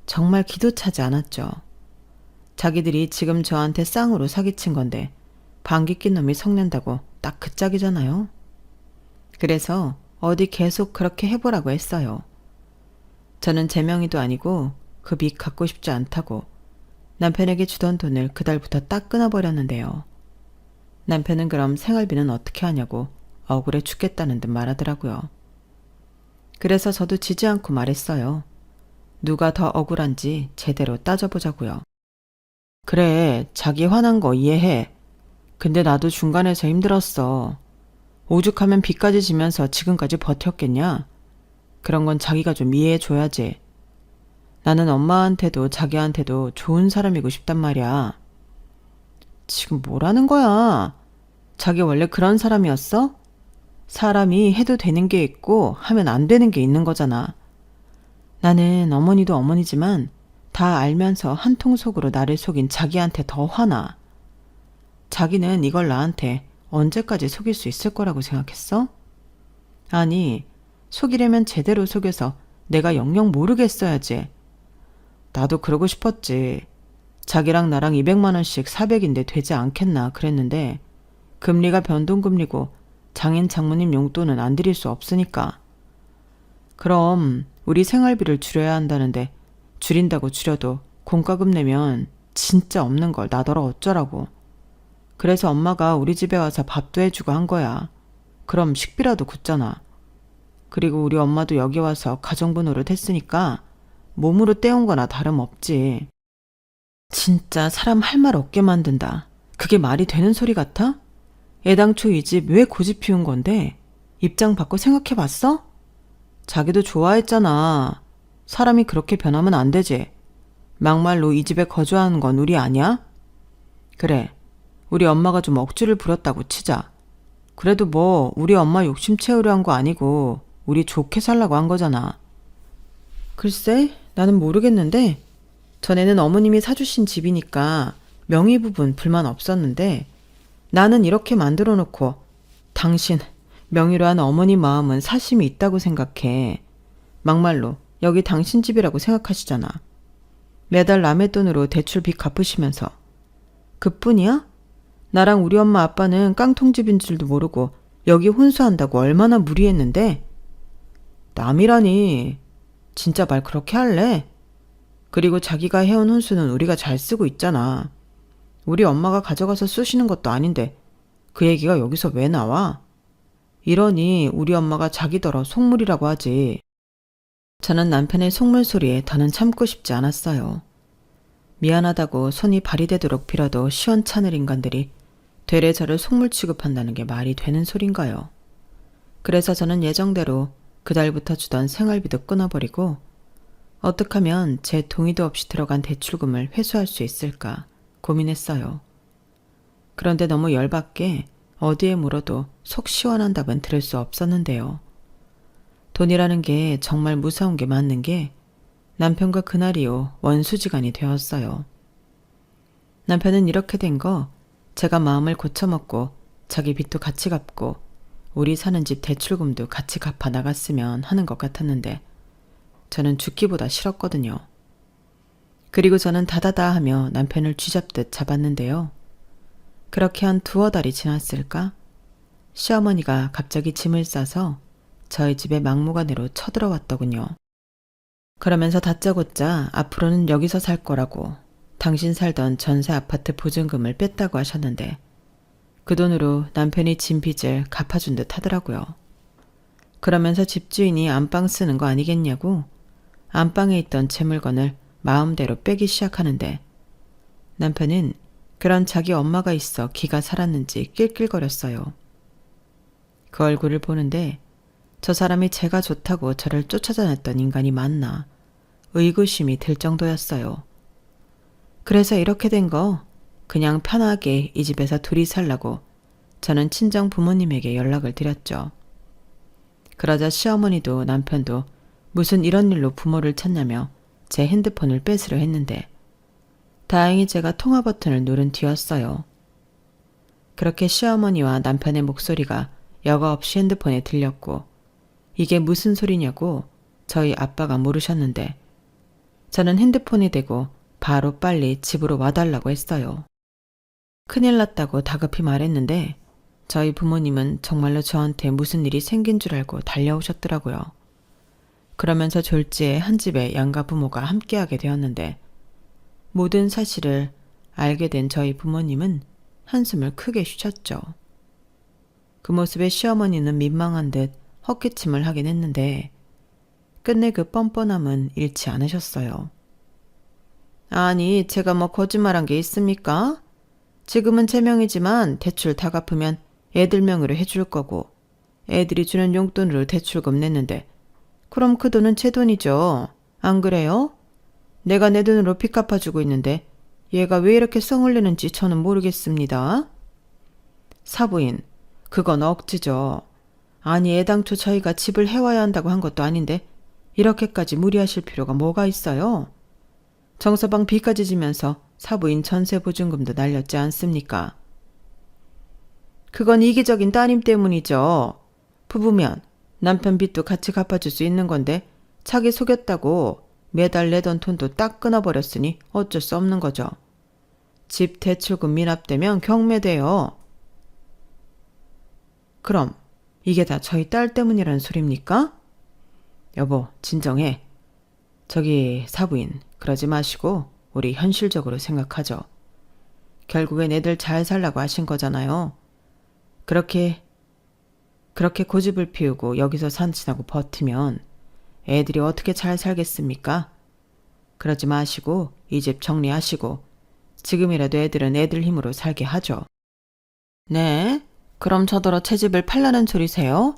정말 기도 차지 않았죠. 자기들이 지금 저한테 쌍으로 사기친 건데 방귀 낀 놈이 성낸다고 딱 그 짝이잖아요. 그래서 어디 계속 그렇게 해보라고 했어요. 저는 제 명의도 아니고 그 빚 갚고 싶지 않다고 남편에게 주던 돈을 그달부터 딱 끊어버렸는데요. 남편은 그럼 생활비는 어떻게 하냐고 억울해 죽겠다는 듯 말하더라고요. 그래서 저도 지지 않고 말했어요. 누가 더 억울한지 제대로 따져보자고요. 그래, 자기 화난 거 이해해. 근데 나도 중간에서 힘들었어. 오죽하면 빚까지 지면서 지금까지 버텼겠냐? 그런 건 자기가 좀 이해해줘야지. 나는 엄마한테도 자기한테도 좋은 사람이고 싶단 말이야. 지금 뭐라는 거야? 자기 원래 그런 사람이었어? 사람이 해도 되는 게 있고 하면 안 되는 게 있는 거잖아. 나는 어머니도 어머니지만 다 알면서 한통 속으로 나를 속인 자기한테 더 화나. 자기는 이걸 나한테 언제까지 속일 수 있을 거라고 생각했어? 아니, 속이려면 제대로 속여서 내가 영영 모르겠어야지. 나도 그러고 싶었지. 자기랑 나랑 200만 원씩 400인데 되지 않겠나 그랬는데 금리가 변동금리고 장인 장모님 용돈은 안 드릴 수 없으니까. 그럼 우리 생활비를 줄여야 한다는데 줄인다고 줄여도 공과금 내면 진짜 없는 걸 나더러 어쩌라고. 그래서 엄마가 우리 집에 와서 밥도 해주고 한 거야. 그럼 식비라도 굳잖아. 그리고 우리 엄마도 여기 와서 가정부 노릇 했으니까 몸으로 떼온 거나 다름없지. 진짜 사람 할 말 없게 만든다. 그게 말이 되는 소리 같아? 애당초 이 집 왜 고집 피운 건데? 입장 바꿔 생각해봤어? 자기도 좋아했잖아. 사람이 그렇게 변하면 안 되지. 막말로 이 집에 거주하는 건 우리 아니야? 그래, 우리 엄마가 좀 억지를 부렸다고 치자. 그래도 뭐 우리 엄마 욕심 채우려 한 거 아니고 우리 좋게 살라고 한 거잖아. 글쎄, 나는 모르겠는데 전에는 어머님이 사주신 집이니까 명의 부분 불만 없었는데 나는 이렇게 만들어 놓고 당신 명의로 한 어머니 마음은 사심이 있다고 생각해. 막말로 여기 당신 집이라고 생각하시잖아. 매달 남의 돈으로 대출 빚 갚으시면서. 그뿐이야? 나랑 우리 엄마 아빠는 깡통집인 줄도 모르고 여기 혼수한다고 얼마나 무리했는데? 남이라니. 진짜 말 그렇게 할래? 그리고 자기가 해온 혼수는 우리가 잘 쓰고 있잖아. 우리 엄마가 가져가서 쓰시는 것도 아닌데 그 얘기가 여기서 왜 나와? 이러니 우리 엄마가 자기더러 속물이라고 하지. 저는 남편의 속물 소리에 더는 참고 싶지 않았어요. 미안하다고 손이 발이 되도록 빌어도 시원찮을 인간들이 되레 저를 속물 취급한다는 게 말이 되는 소린가요? 그래서 저는 예정대로 그달부터 주던 생활비도 끊어버리고 어떻게 하면 제 동의도 없이 들어간 대출금을 회수할 수 있을까 고민했어요. 그런데 너무 열받게 어디에 물어도 속 시원한 답은 들을 수 없었는데요. 돈이라는 게 정말 무서운 게 맞는 게 남편과 그날 이후 원수지간이 되었어요. 남편은 이렇게 된 거 제가 마음을 고쳐먹고 자기 빚도 같이 갚고 우리 사는 집 대출금도 같이 갚아 나갔으면 하는 것 같았는데 저는 죽기보다 싫었거든요. 그리고 저는 다다다 하며 남편을 쥐잡듯 잡았는데요. 그렇게 한 두어 달이 지났을까? 시어머니가 갑자기 짐을 싸서 저희 집에 막무가내로 쳐들어왔더군요. 그러면서 다짜고짜 앞으로는 여기서 살 거라고 당신 살던 전세 아파트 보증금을 뺐다고 하셨는데 그 돈으로 남편이 짐 빚을 갚아준 듯 하더라고요. 그러면서 집주인이 안방 쓰는 거 아니겠냐고 안방에 있던 제 물건을 마음대로 빼기 시작하는데 남편은 그런 자기 엄마가 있어 기가 살았는지 낄낄거렸어요. 그 얼굴을 보는데 저 사람이 제가 좋다고 저를 쫓아다녔던 인간이 맞나 의구심이 들 정도였어요. 그래서 이렇게 된 거 그냥 편하게 이 집에서 둘이 살라고 저는 친정 부모님에게 연락을 드렸죠. 그러자 시어머니도 남편도 무슨 이런 일로 부모를 찾냐며 제 핸드폰을 뺏으려 했는데 다행히 제가 통화 버튼을 누른 뒤였어요. 그렇게 시어머니와 남편의 목소리가 여과 없이 핸드폰에 들렸고 이게 무슨 소리냐고 저희 아빠가 물으셨는데 저는 핸드폰이 대고 바로 빨리 집으로 와달라고 했어요. 큰일 났다고 다급히 말했는데 저희 부모님은 정말로 저한테 무슨 일이 생긴 줄 알고 달려오셨더라고요. 그러면서 졸지에 한 집에 양가 부모가 함께하게 되었는데 모든 사실을 알게 된 저희 부모님은 한숨을 크게 쉬셨죠. 그 모습에 시어머니는 민망한 듯 헛기침을 하긴 했는데 끝내 그 뻔뻔함은 잃지 않으셨어요. 아니, 제가 뭐 거짓말한 게 있습니까? 지금은 제 명이지만 대출 다 갚으면 애들 명의로 해줄 거고 애들이 주는 용돈으로 대출금 냈는데 그럼 그 돈은 제 돈이죠. 안 그래요? 내가 내 돈으로 빚 갚아주고 있는데 얘가 왜 이렇게 성을 내는지 저는 모르겠습니다. 사부인, 그건 억지죠. 아니, 애당초 저희가 집을 해와야 한다고 한 것도 아닌데 이렇게까지 무리하실 필요가 뭐가 있어요? 정서방 빚까지 지면서 사부인 전세보증금도 날렸지 않습니까? 그건 이기적인 따님 때문이죠. 부부면 남편 빚도 같이 갚아줄 수 있는 건데 자기 속였다고 매달 내던 돈도 딱 끊어버렸으니 어쩔 수 없는 거죠. 집 대출금 미납되면 경매돼요. 그럼 이게 다 저희 딸 때문이라는 소립니까? 여보, 진정해. 저기 사부인, 그러지 마시고 우리 현실적으로 생각하죠. 결국엔 애들 잘 살라고 하신 거잖아요. 그렇게 고집을 피우고 여기서 산친하고 버티면 애들이 어떻게 잘 살겠습니까? 그러지 마시고 이 집 정리하시고 지금이라도 애들은 애들 힘으로 살게 하죠. 네? 그럼 저더러 제 집을 팔라는 소리세요?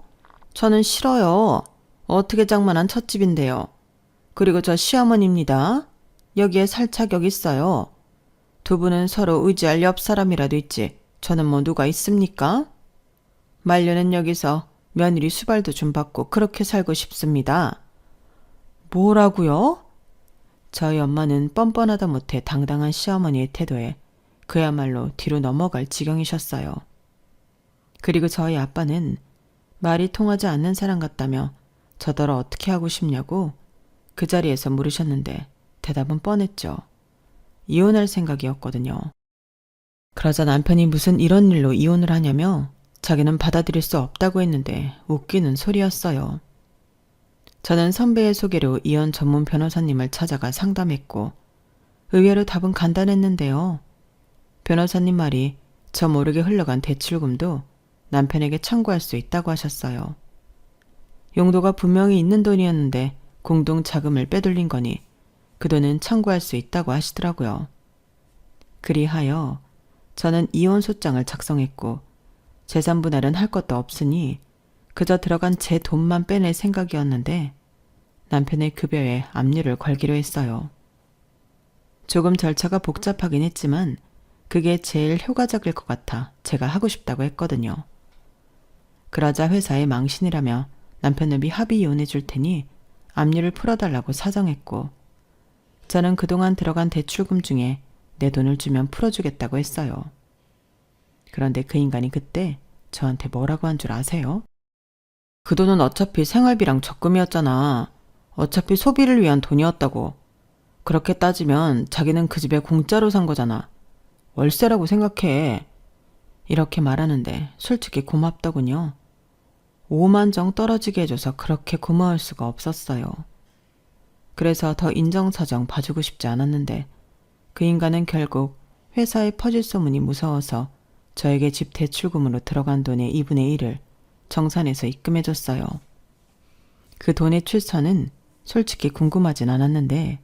저는 싫어요. 어떻게 장만한 찻집인데요. 그리고 저 시어머니입니다. 여기에 살 자격 있어요. 두 분은 서로 의지할 옆 사람이라도 있지. 저는 뭐 누가 있습니까? 말년은 여기서 며느리 수발도 좀 받고 그렇게 살고 싶습니다. 뭐라고요? 저희 엄마는 뻔뻔하다 못해 당당한 시어머니의 태도에 그야말로 뒤로 넘어갈 지경이셨어요. 그리고 저희 아빠는 말이 통하지 않는 사람 같다며 저더러 어떻게 하고 싶냐고 그 자리에서 물으셨는데 대답은 뻔했죠. 이혼할 생각이었거든요. 그러자 남편이 무슨 이런 일로 이혼을 하냐며 자기는 받아들일 수 없다고 했는데 웃기는 소리였어요. 저는 선배의 소개로 이혼 전문 변호사님을 찾아가 상담했고 의외로 답은 간단했는데요. 변호사님 말이 저 모르게 흘러간 대출금도 남편에게 청구할 수 있다고 하셨어요. 용도가 분명히 있는 돈이었는데 공동 자금을 빼돌린 거니 그 돈은 청구할 수 있다고 하시더라고요. 그리하여 저는 이혼 소장을 작성했고 재산 분할은 할 것도 없으니 그저 들어간 제 돈만 빼낼 생각이었는데 남편의 급여에 압류를 걸기로 했어요. 조금 절차가 복잡하긴 했지만 그게 제일 효과적일 것 같아 제가 하고 싶다고 했거든요. 그러자 회사에 망신이라며 남편놈이 합의 이혼해 줄 테니 압류를 풀어달라고 사정했고 저는 그동안 들어간 대출금 중에 내 돈을 주면 풀어주겠다고 했어요. 그런데 그 인간이 그때 저한테 뭐라고 한 줄 아세요? 그 돈은 어차피 생활비랑 적금이었잖아. 어차피 소비를 위한 돈이었다고. 그렇게 따지면 자기는 그 집에 공짜로 산 거잖아. 월세라고 생각해. 이렇게 말하는데 솔직히 고맙더군요. 5만 정 떨어지게 해줘서 그렇게 고마울 수가 없었어요. 그래서 더 인정사정 봐주고 싶지 않았는데 그 인간은 결국 회사에 퍼질 소문이 무서워서 저에게 집 대출금으로 들어간 돈의 2분의 1을 정산해서 입금해줬어요. 그 돈의 출처는 솔직히 궁금하진 않았는데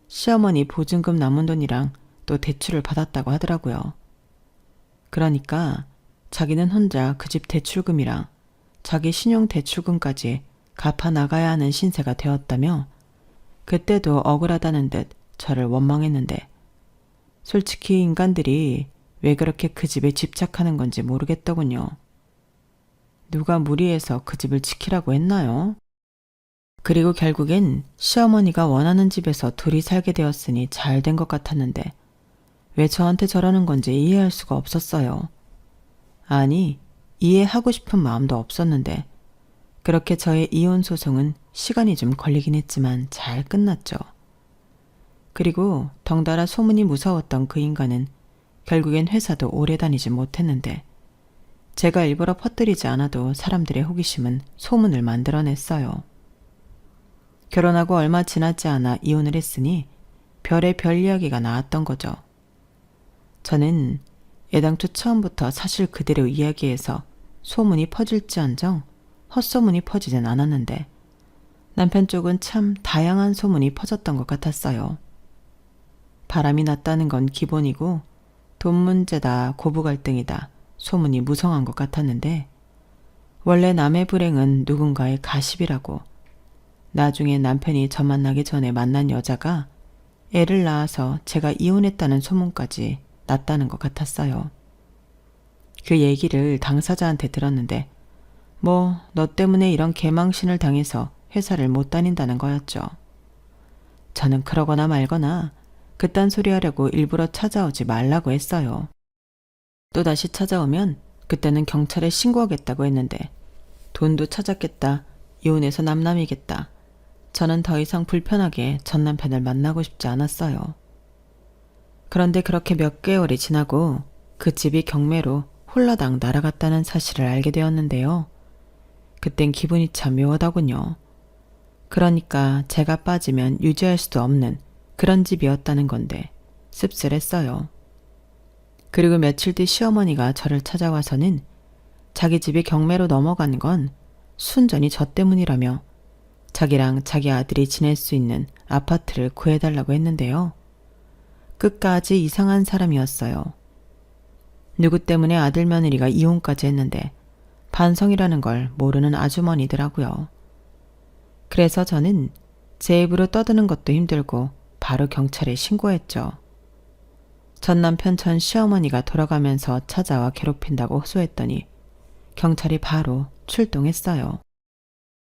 시어머니 보증금 남은 돈이랑 또 대출을 받았다고 하더라고요. 그러니까 자기는 혼자 그 집 대출금이랑 자기 신용 대출금까지 갚아 나가야 하는 신세가 되었다며 그때도 억울하다는 듯 저를 원망했는데 솔직히 인간들이 왜 그렇게 그 집에 집착하는 건지 모르겠더군요. 누가 무리해서 그 집을 지키라고 했나요? 그리고 결국엔 시어머니가 원하는 집에서 둘이 살게 되었으니 잘 된 것 같았는데 왜 저한테 저러는 건지 이해할 수가 없었어요. 아니, 이해하고 싶은 마음도 없었는데 그렇게 저의 이혼 소송은 시간이 좀 걸리긴 했지만 잘 끝났죠. 그리고 덩달아 소문이 무서웠던 그 인간은 결국엔 회사도 오래 다니지 못했는데 제가 일부러 퍼뜨리지 않아도 사람들의 호기심은 소문을 만들어냈어요. 결혼하고 얼마 지나지 않아 이혼을 했으니 별의 별 이야기가 나왔던 거죠. 저는 애당초 처음부터 사실 그대로 이야기해서 소문이 퍼질지언정 헛소문이 퍼지진 않았는데 남편 쪽은 참 다양한 소문이 퍼졌던 것 같았어요. 바람이 났다는 건 기본이고 돈 문제다, 고부 갈등이다, 소문이 무성한 것 같았는데 원래 남의 불행은 누군가의 가십이라고 나중에 남편이 저 만나기 전에 만난 여자가 애를 낳아서 제가 이혼했다는 소문까지 났다는 것 같았어요. 그 얘기를 당사자한테 들었는데 뭐 너 때문에 이런 개망신을 당해서 회사를 못 다닌다는 거였죠. 저는 그러거나 말거나 그딴 소리 하려고 일부러 찾아오지 말라고 했어요. 또다시 찾아오면 그때는 경찰에 신고하겠다고 했는데 돈도 찾았겠다, 이혼해서 남남이겠다. 저는 더 이상 불편하게 전 남편을 만나고 싶지 않았어요. 그런데 그렇게 몇 개월이 지나고 그 집이 경매로 홀라당 날아갔다는 사실을 알게 되었는데요. 그땐 기분이 참 묘하더군요. 그러니까 제가 빠지면 유지할 수도 없는 그런 집이었다는 건데 씁쓸했어요. 그리고 며칠 뒤 시어머니가 저를 찾아와서는 자기 집이 경매로 넘어간 건 순전히 저 때문이라며 자기랑 자기 아들이 지낼 수 있는 아파트를 구해달라고 했는데요. 끝까지 이상한 사람이었어요. 누구 때문에 아들 며느리가 이혼까지 했는데 반성이라는 걸 모르는 아주머니더라고요. 그래서 저는 제 입으로 떠드는 것도 힘들고 바로 경찰에 신고했죠. 전 남편 전 시어머니가 돌아가면서 찾아와 괴롭힌다고 호소했더니 경찰이 바로 출동했어요.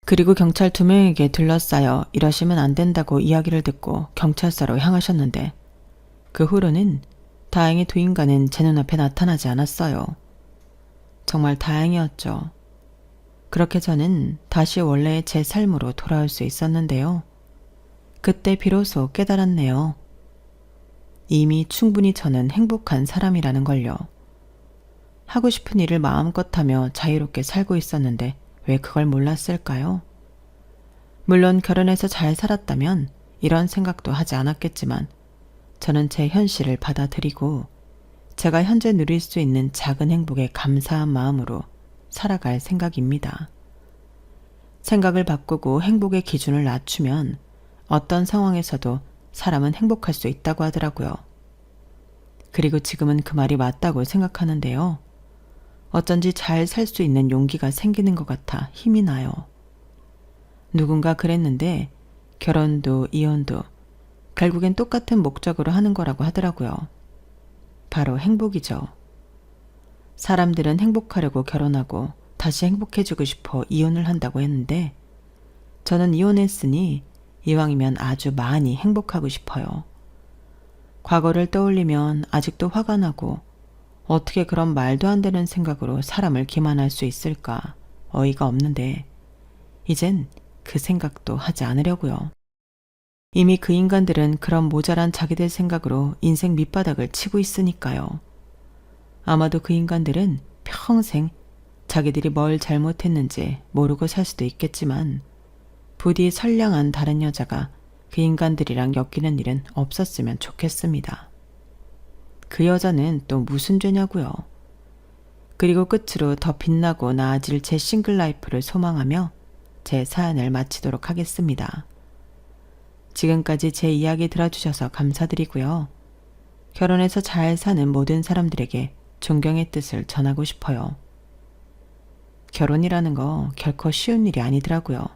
그리고 경찰 2명에게 둘러싸여 이러시면 안 된다고 이야기를 듣고 경찰서로 향하셨는데 그 후로는 다행히 두 인간은 제 눈앞에 나타나지 않았어요. 정말 다행이었죠. 그렇게 저는 다시 원래의 제 삶으로 돌아올 수 있었는데요. 그때 비로소 깨달았네요. 이미 충분히 저는 행복한 사람이라는 걸요. 하고 싶은 일을 마음껏 하며 자유롭게 살고 있었는데 왜 그걸 몰랐을까요? 물론 결혼해서 잘 살았다면 이런 생각도 하지 않았겠지만 저는 제 현실을 받아들이고 제가 현재 누릴 수 있는 작은 행복에 감사한 마음으로 살아갈 생각입니다. 생각을 바꾸고 행복의 기준을 낮추면 어떤 상황에서도 사람은 행복할 수 있다고 하더라고요. 그리고 지금은 그 말이 맞다고 생각하는데요. 어쩐지 잘 살 수 있는 용기가 생기는 것 같아 힘이 나요. 누군가 그랬는데 결혼도 이혼도 결국엔 똑같은 목적으로 하는 거라고 하더라고요. 바로 행복이죠. 사람들은 행복하려고 결혼하고 다시 행복해지고 싶어 이혼을 한다고 했는데 저는 이혼했으니 이왕이면 아주 많이 행복하고 싶어요. 과거를 떠올리면 아직도 화가 나고 어떻게 그런 말도 안 되는 생각으로 사람을 기만할 수 있을까 어이가 없는데 이젠 그 생각도 하지 않으려고요. 이미 그 인간들은 그런 모자란 자기들 생각으로 인생 밑바닥을 치고 있으니까요. 아마도 그 인간들은 평생 자기들이 뭘 잘못했는지 모르고 살 수도 있겠지만 부디 선량한 다른 여자가 그 인간들이랑 엮이는 일은 없었으면 좋겠습니다. 그 여자는 또 무슨 죄냐고요. 그리고 끝으로 더 빛나고 나아질 제 싱글 라이프를 소망하며 제 사연을 마치도록 하겠습니다. 지금까지 제 이야기 들어주셔서 감사드리고요. 결혼해서 잘 사는 모든 사람들에게 존경의 뜻을 전하고 싶어요. 결혼이라는 거 결코 쉬운 일이 아니더라고요.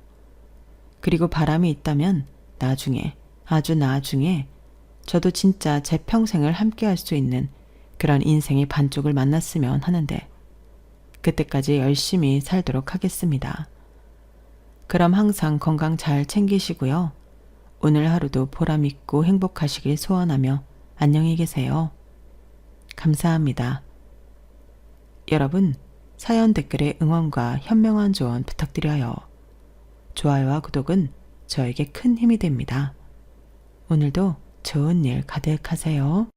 그리고 바람이 있다면 나중에, 아주 나중에 저도 진짜 제 평생을 함께 할 수 있는 그런 인생의 반쪽을 만났으면 하는데 그때까지 열심히 살도록 하겠습니다. 그럼 항상 건강 잘 챙기시고요. 오늘 하루도 보람 있고 행복하시길 소원하며 안녕히 계세요. 감사합니다. 여러분, 사연 댓글에 응원과 현명한 조언 부탁드려요. 좋아요와 구독은 저에게 큰 힘이 됩니다. 오늘도 좋은 일 가득하세요.